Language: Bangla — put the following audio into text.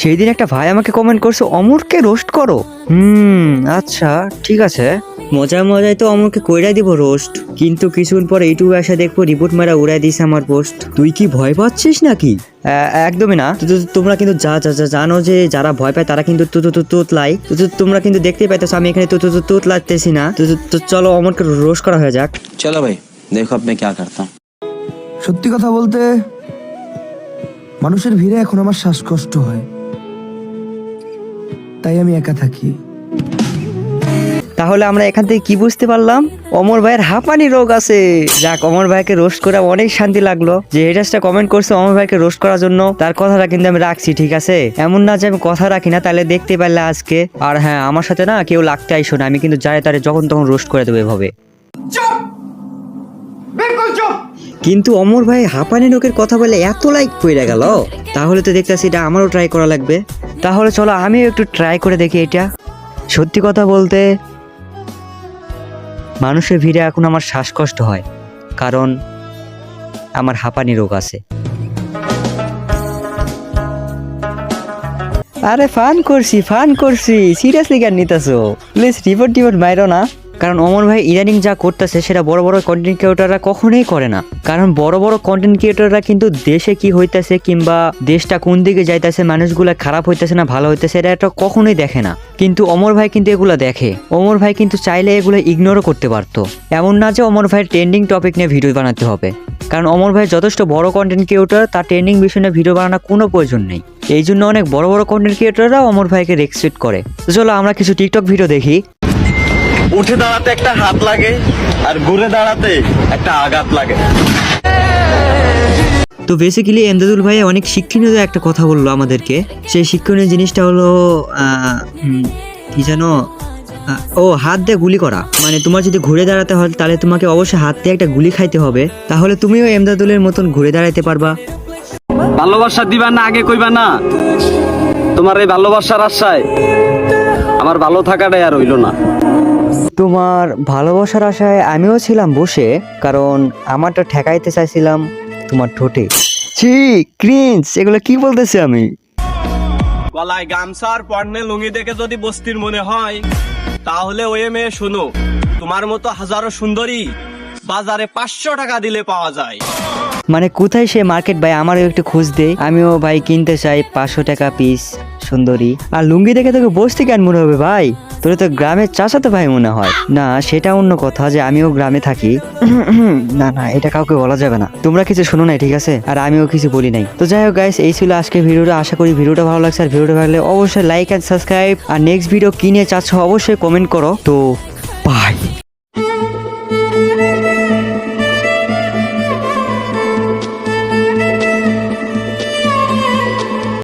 সেই দিন একটা ভাই আমাকে কমেন্ট করছে অমরকে রোস্ট করো। আচ্ছা ঠিক আছে, মজায় মজায় তো অমরকে কইরাই দিব রোস্ট, কিন্তু কিছুক্ষণ পর ইউটিউবে এসে দেখবো রিপোর্ট মারা উড়াই দিছে আমার পোস্ট। তুই কি ভয় পাচ্ছিস নাকি? একদমই না। তোমরা কিন্তু জানো যে যারা ভয় পায় তারা কিন্তু তুতলাই। তোমরা কিন্তু দেখতেই পাইতেছো আমি এখানে তুতলাতেছি না। তো চলো অমরকে রোস্ট করা হয়ে যাক। চলো ভাই দেখো আপনি কি করতে। সত্যি কথা বলতে মানুষের ভিড়ে এখন আমার শ্বাসকষ্ট হয়, তাই আমি একা থাকি। তাহলে আমরা এখান থেকে কি বুঝতে পারলাম? অমর ভাইয়ের হাঁপানি রোগ আছে। যাক, অমর ভাইকে রোস্ট করে অনেক শান্তি লাগলো। যে হেটার্সটা কমেন্ট করছে অমর ভাইকে রোস্ট করার জন্য, তার কথাটা কিন্তু আমি রাখছি, ঠিক আছে? এমন না যে আমি কথা রাখি না, তাহলে দেখতে পারলে আজকে। আর হ্যাঁ, আমার সাথে না কেউ লাগতে আইসো না, আমি কিন্তু যারে তারে যখন তখন রোস্ট করে দেবো এভাবে। কিন্তু অমর ভাই হাঁপানি রোগের কথা বলে এত লাইক পড়ে গেল, তাহলে তো দেখতেছি এটা আমারও ট্রাই করা লাগবে। তাহলে চলো আমিও একটু ট্রাই করে দেখি এটা। সত্যি কথা বলতে মানুষের ভিড়ে এখন আমার শ্বাসকষ্ট হয়, কারণ আমার হাঁপানি রোগ আছে। আরে ফান করছি, সিরিয়াসলি কেন নিতেছো? প্লিজ রিপোর্ট মাইরো না। কারণ অমর ভাই ইদানিং যা করতেছে সেটা বড় বড় কন্টেন্ট ক্রিয়েটররা কখনোই করে না। কারণ বড় বড় কন্টেন্ট ক্রিয়েটররা কিন্তু দেশে কি হইতেছে কিংবা দেশটা কোন দিকে যাইতেছে, মানুষগুলা খারাপ হইতেছে না ভালো হইতেছে, এটা কখনোই দেখে না। কিন্তু অমর ভাই কিন্তু এগুলা দেখে। অমর ভাই কিন্তু চাইলে এগুলো ইগনোরও করতে পারতো। এমন না যে অমর ভাইয়ের ট্রেন্ডিং টপিক নিয়ে ভিডিও বানাতে হবে, কারণ অমর ভাই যথেষ্ট বড় কন্টেন্ট ক্রিয়েটর, তার ট্রেন্ডিং বিষয় নিয়ে ভিডিও বানানোর কোনো প্রয়োজন নেই। এই জন্য অনেক বড় বড় কন্টেন্ট ক্রিয়েটররা অমর ভাইকে রেসপেক্ট করে। তো চলো আমরা কিছু টিকটক ভিডিও দেখি। উঠে দাঁড়াতে একটা হাত লাগে আর ঘুরে দাঁড়াতে একটা আঘাত লাগে। তো বেসিক্যালি এমদাদুল ভাই অনেক শিক্ষণীয় একটা কথা বললো আমাদেরকে। সেই শিক্ষণীয় জিনিসটা হলো কি জানো, ও হাত দিয়ে গুলি করা। মানে তোমার যদি ঘুরে দাঁড়াতে হয় তাহলে তোমাকে অবশ্যই হাত দিয়ে একটা গুলি খাইতে হবে, তাহলে তুমিও এমদাদুলের মতন ঘুরে দাঁড়াইতে পারবা। ভালোবাসা দিবা না আগে কইবা না? তোমার এই ভালোবাসার আশায় আমার ভালো থাকাটাই আর হইল না। তোমার ভালোবাসার আশায় আমিও ছিলাম বসে, কারণ আমারটা ঠেকাইতে চাইছিলাম তোমার ঠোঁটে। ছি ক্রিঞ্জ, এগুলো কি বলতেছি আমি? গলায় গামছা আর পরনে লুঙ্গি দেখে যদি বস্তির মনে হয়, তাহলে ওই মেয়ে শুনো, তোমার মতো হাজারো সুন্দরী বাজারে 500 টাকা দিলে পাওয়া যায়। মানে কোথায় সে মার্কেট ভাই, আমারও একটু খোঁজ দে, আমিও ভাই কিনতে চাই 500 টাকা পিস সুন্দরী। আর লুঙ্গি দেখে তোকে বসতে কেন মনে হবে ভাই? তোর তো গ্রামের চাচাতো ভাই মনে হয় না? সেটা অন্য কথা যে আমিও গ্রামে থাকি। না না, এটা কাউকে বলা যাবে না। তোমরা কিছু শোনো নাই, ঠিক আছে? আর আমিও কিছু বলি নাই। তো যাই হোক গাইস, এই ছিল আজকে ভিডিওটা। আশা করি ভিডিওটা ভালো লাগছে। আর ভিডিওটা ভালো লাগলে অবশ্যই লাইক এন্ড সাবস্ক্রাইব। আর নেক্সট ভিডিও কি নিয়ে চাচ্ছ অবশ্যই কমেন্ট করো। তো বাই।